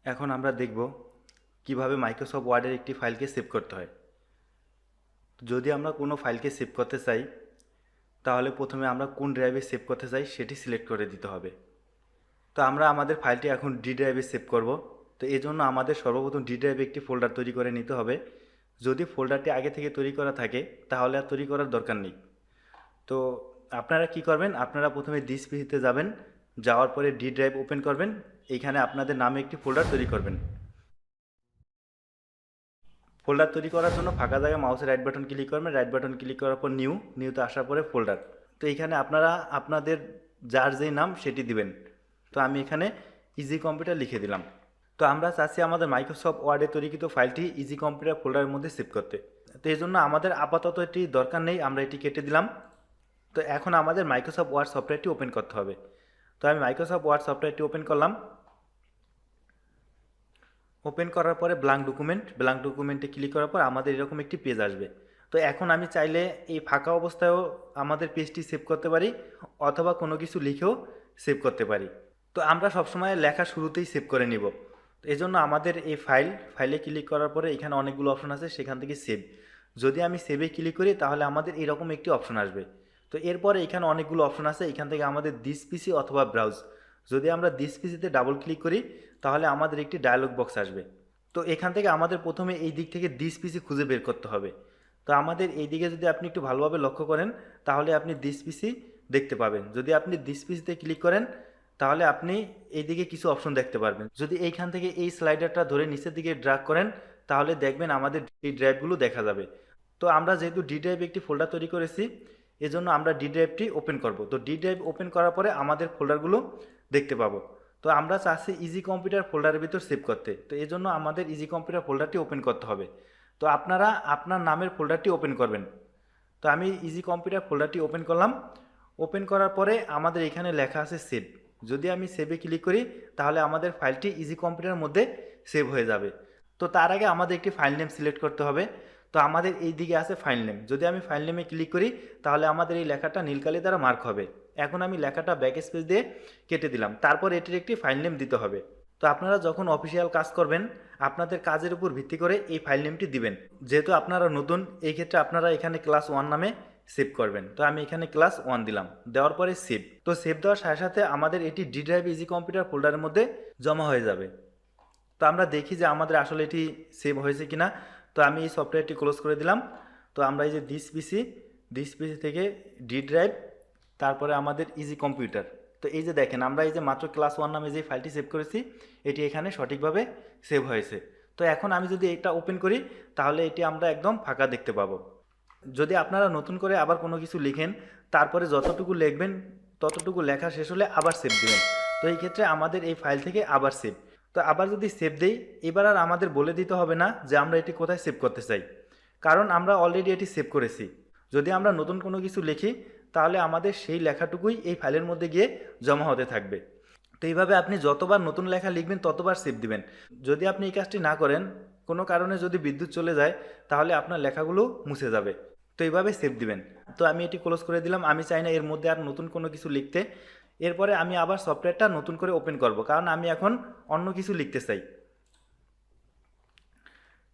এখন আমরা দেখব কিভাবে মাইক্রোসফট ওয়ার্ডের একটি ফাইলকে সেভ করতে হয়। যদি আমরা কোনো ফাইলকে সেভ করতে চাই তাহলে প্রথমে আমরা কোন ড্রাইভে সেভ করতে চাই সেটি সিলেক্ট করে দিতে হবে। তো আমরা আমাদের ফাইলটি এখন ডি ড্রাইভে সেভ করব। তো এই জন্য আমাদের সর্বপ্রথম ডি ড্রাইভে একটি ফোল্ডার তৈরি করে নিতে হবে। যদি ফোল্ডারটি আগে থেকে তৈরি করা থাকে তাহলে আর তৈরি করার দরকার নেই। তো আপনারা কি করবেন, আপনারা প্রথমে দিস পিসিতে যাবেন, যাওয়ার পরে ডি ড্রাইভ ওপেন করবেন, এইখানে আপনাদের নামে একটি ফোল্ডার তৈরি করবেন। ফোল্ডার তৈরি করার জন্য ফাঁকা জায়গায় মাউসের রাইট বাটন ক্লিক করবেন, রাইট বাটন ক্লিক করার পর নিউতে আসার পরে ফোল্ডার। তো এইখানে আপনারা আপনাদের যার যেই নাম সেটি দিবেন। তো আমি এখানে ইজি কম্পিউটার লিখে দিলাম। তো আমরা চাচ্ছি আমাদের মাইক্রোসফট ওয়ার্ডে তৈরিকৃত ফাইলটি ইজি কম্পিউটার ফোল্ডারের মধ্যে সেভ করতে। তো এই জন্য আমাদের আপাতত এটি দরকার নেই, আমরা এটি কেটে দিলাম। তো এখন আমাদের মাইক্রোসফট ওয়ার্ড সফটওয়্যারটি ওপেন করতে হবে। তো আমি মাইক্রোসফট ওয়ার্ড সফটওয়্যারটি ওপেন করলাম। ওপেন করার পরে ব্ল্যাঙ্ক ডকুমেন্টে ক্লিক করার পর আমাদের এরকম একটি পেজ আসবে। তো এখন আমি চাইলে এই ফাঁকা অবস্থায়ও আমাদের পেজটি সেভ করতে পারি, অথবা কোনো কিছু লিখেও সেভ করতে পারি। তো আমরা সবসময় লেখা শুরুতেই সেভ করে নিব। তো এই জন্য আমাদের এই ফাইলে ক্লিক করার পরে এখানে অনেকগুলো অপশন আছে, সেখান থেকে সেভ। যদি আমি সেভে ক্লিক করি তাহলে আমাদের এরকম একটি অপশন আসবে। তো এরপরে এখানে অনেকগুলো অপশন আছে, এখান থেকে আমাদের দিস পিসি অথবা ব্রাউজ। যদি আমরা দিস পিসিতে ডাবল ক্লিক করি তাহলে আমাদের একটি ডায়লগ বক্স আসবে। তো এখান থেকে আমাদের প্রথমে এই দিক থেকে দিস পিসি খুঁজে বের করতে হবে। তো আমাদের এই দিকে যদি আপনি একটু ভালোভাবে লক্ষ্য করেন তাহলে আপনি দিস পিসি দেখতে পাবেন। যদি আপনি দিস পিসিতে ক্লিক করেন তাহলে আপনি এইদিকে কিছু অপশন দেখতে পারবেন। যদি এইখান থেকে এই স্লাইডারটা ধরে নিচের দিকে ড্র্যাগ করেন তাহলে দেখবেন আমাদের এই ড্রাইভগুলো দেখা যাবে। তো আমরা যেহেতু ডি ড্রাইভ একটি ফোল্ডার তৈরি করেছি এজন্য আমরা ডি ড্রাইভটি ওপেন করব। তো ডি ড্রাইভ ওপেন করার পরে আমাদের ফোল্ডারগুলো দেখতে পাবো। তো আমরা চাচ্ছি ইজি কম্পিউটার ফোল্ডারের ভিতর সেভ করতে, তো এই জন্য আমাদের ইজি কম্পিউটার ফোল্ডারটি ওপেন করতে হবে। তো আপনারা আপনার নামের ফোল্ডারটি ওপেন করবেন। তো আমি ইজি কম্পিউটার ফোল্ডারটি ওপেন করলাম। ওপেন করার পরে আমাদের এখানে লেখা আছে সেভ। যদি আমি সেভে ক্লিক করি তাহলে আমাদের ফাইলটি ইজি কম্পিউটারের মধ্যে সেভ হয়ে যাবে। তো তার আগে আমাদের একটি ফাইল নেম সিলেক্ট করতে হবে। তো আমাদের এই দিকে আছে ফাইল নেম। যদি আমি ফাইল নেমে ক্লিক করি তাহলে আমাদের এই লেখাটা নীলকালি দ্বারা মার্ক হবে। এখন আমি লেখাটা ব্যাক স্পেস দিয়ে কেটে দিলাম, তারপর এটির একটি ফাইল নেম দিতে হবে। তো আপনারা যখন অফিসিয়াল কাজ করবেন আপনাদের কাজের উপর ভিত্তি করে এই ফাইল নেমটি দিবেন। যেহেতু আপনারা নতুন, এই ক্ষেত্রে আপনারা এখানে ক্লাস 1 নামে সেভ করবেন। তো আমি এখানে ক্লাস 1 দিলাম, দেওয়ার পরে সেভ। তো সেভ দেওয়ার সাথে সাথে আমাদের এটি ডি ড্রাইভ ইজি কম্পিউটার ফোল্ডারের মধ্যে জমা হয়ে যাবে। তো আমরা দেখি যে আমাদের আসলে এটি সেভ হয়েছে কিনা। তো আমি এই সফটওয়্যারটি ক্লোজ করে দিলাম। তো আমরা এই যে দিস পিসি থেকে ডি ড্রাইভ, তারপরে আমাদের ইজি কম্পিউটার। তো এই যে দেখেন আমরা এই যে মাত্র ক্লাস 1 নামে যে ফাইলটি সেভ করেছি এটি এখানে সঠিকভাবে সেভ হয়েছে। তো এখন আমি যদি এটা ওপেন করি তাহলে এটি আমরা একদম ফাঁকা দেখতে পাবো। যদি আপনারা নতুন করে আবার কোনো কিছু লিখেন তারপরে যতটুকু লিখবেন ততটুকু লেখা শেষ হলে আবার সেভ দিবেন। তো এই ক্ষেত্রে আমাদের এই ফাইল থেকে আবার সেভ। তো আবার যদি সেভ দেই এবার আর আমাদের বলে দিতে হবে না যে আমরা এটি কোথায় সেভ করতে চাই, কারণ আমরা অলরেডি এটি সেভ করেছি। যদি আমরা নতুন কোনো কিছু লিখি তাহলে আমাদের সেই লেখাটুকুই এই ফাইলের মধ্যে গিয়ে জমা হতে থাকবে। তো এইভাবে আপনি যতবার নতুন লেখা লিখবেন ততবার সেভ দিবেন। যদি আপনি এই কাজটি না করেন, কোনো কারণে যদি বিদ্যুৎ চলে যায় তাহলে আপনার লেখাগুলো মুছে যাবে। তো এইভাবে সেভ দিবেন। তো আমি এটি ক্লোজ করে দিলাম, আমি চাই না এর মধ্যে আর নতুন কোনো কিছু লিখতে। এরপরে আমি আবার সফটওয়্যারটা নতুন করে ওপেন করব, কারণ আমি এখন অন্য কিছু লিখতে চাই।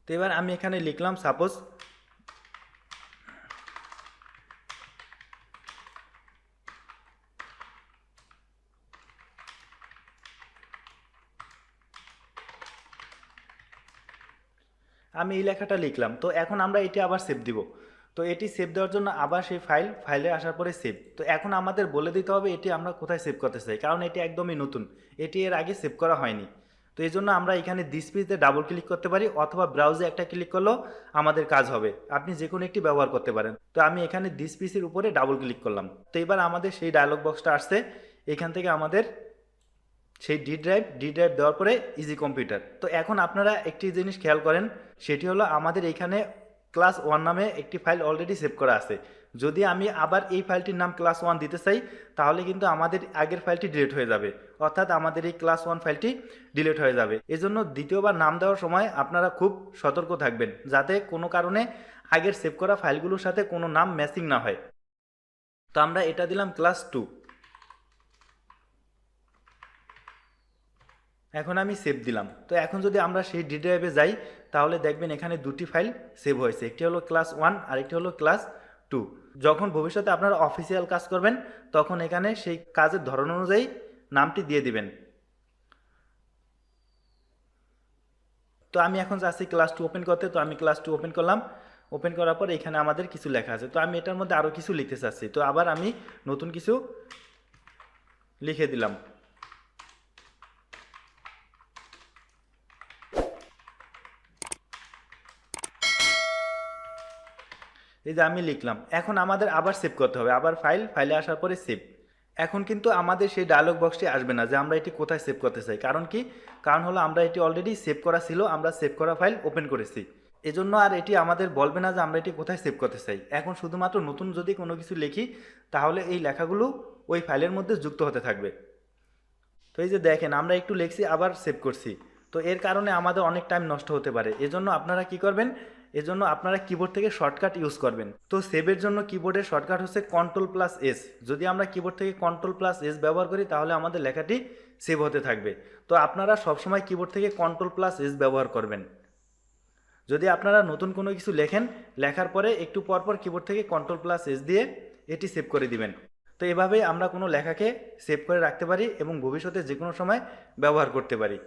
তো এবার আমি এখানে লিখলাম সাপোজ আমি এই লেখাটা লিখলাম। তো এখন আমরা এটি আবার সেভ দিব। তো এটি সেভ দেওয়ার জন্য আবার সেই ফাইলে আসার পরে সেভ। তো এখন আমাদের বলে দিতে হবে এটি আমরা কোথায় সেভ করতে চাই, কারণ এটি একদমই নতুন, এটি এর আগে সেভ করা হয়নি। তো এই জন্য আমরা এখানে দিস পিসিতে ডাবল ক্লিক করতে পারি, অথবা ব্রাউজে একটা ক্লিক করলেও আমাদের কাজ হবে। আপনি যে কোনো একটি ব্যবহার করতে পারেন। তো আমি এখানে দিস পিসির উপরে ডাবল ক্লিক করলাম। তো এবার আমাদের সেই ডায়লগ বক্সটা আসছে। এখান থেকে আমাদের সেই ডি ড্রাইভ দেওয়ার পরে ইজি কম্পিউটার। তো এখন আপনারা একটি জিনিস খেয়াল করেন, সেটি হলো আমাদের এইখানে ক্লাস 1 নামে একটি ফাইল অলরেডি সেভ করা আছে। যদি আমি আবার এই ফাইলটির নাম ক্লাস 1 দিতে চাই তাহলে কিন্তু আমাদের আগের ফাইলটি ডিলিট হয়ে যাবে, অর্থাৎ আমাদের এই ক্লাস 1 ফাইলটি ডিলিট হয়ে যাবে। এজন্য দ্বিতীয়বার নাম দেওয়ার সময় আপনারা খুব সতর্ক থাকবেন যাতে কোনো কারণে আগের সেভ করা ফাইলগুলোর সাথে কোনো নাম ম্যাচিং না হয়। তো আমরা এটা দিলাম ক্লাস 2। এখন আমি সেভ দিলাম। তো এখন যদি আমরা সেই ডি ড্রাইভে যাই, তাহলে দেখবেন এখানে দুটি ফাইল সেভ হয়েছে, একটি হলো ক্লাস 1 আর একটি হলো ক্লাস 2। যখন ভবিষ্যতে আপনারা অফিসিয়াল কাজ করবেন, তখন এখানে সেই কাজের ধরন অনুযায়ী নামটি দিয়ে দিবেন। তো আমি এখন যাচ্ছি ক্লাস 2 ওপেন করতে। তো আমি ক্লাস 2 ওপেন করলাম। ওপেন করার পর এখানে আমাদের কিছু লেখা আছে। তো আমি এটার মধ্যে আরও কিছু লিখতে চাচ্ছি। তো আবার আমি নতুন কিছু লিখে দিলাম। এই যে আমি লিখলাম। এখন আমাদের আবার সেভ করতে হবে, আবার ফাইলে আসার পরে সেভ। এখন কিন্তু আমাদের সেই ডায়লগ বক্সটি আসবে না যে আমরা এটি কোথায় সেভ করতে চাই। কারণ কি? কারণ হলো আমরা এটি অলরেডি সেভ করা ছিল, আমরা সেভ করা ফাইল ওপেন করেছি। এজন্য আর এটি আমাদের বলবে না যে আমরা এটি কোথায় সেভ করতে চাই। এখন শুধুমাত্র নতুন যদি কোনো কিছু লিখি, তাহলে এই লেখাগুলো ওই ফাইলের মধ্যে যুক্ত হতে থাকবে। তো এই যে দেখেন, আমরা একটু লিখছি আবার সেভ করছি। তো এর কারণে আমাদের অনেক টাইম নষ্ট হতে পারে। এজন্য আপনারা কি করবেন? এজন্য আপনারা কিবোর্ড থেকে শর্টকাট ইউজ করবেন। তো সেভের জন্য কিবোর্ডের শর্টকাট হচ্ছে কন্ট্রোল+S। যদি আমরা কিবোর্ড থেকে কন্ট্রোল+S ব্যবহার করি, তাহলে আমাদের লেখাটি সেভ হতে থাকবে। তো আপনারা সবসময় কিবোর্ড থেকে কন্ট্রোল+S ব্যবহার করবেন। যদি আপনারা নতুন কোনো কিছু লেখেন, লেখার পরে একটু পরপর কিবোর্ড থেকে কন্ট্রোল+S দিয়ে এটি সেভ করে দিবেন। তো এভাবেই আমরা কোনো লেখাকে সেভ করে রাখতে পারি এবং ভবিষ্যতে যে কোনো সময় ব্যবহার করতে পারি।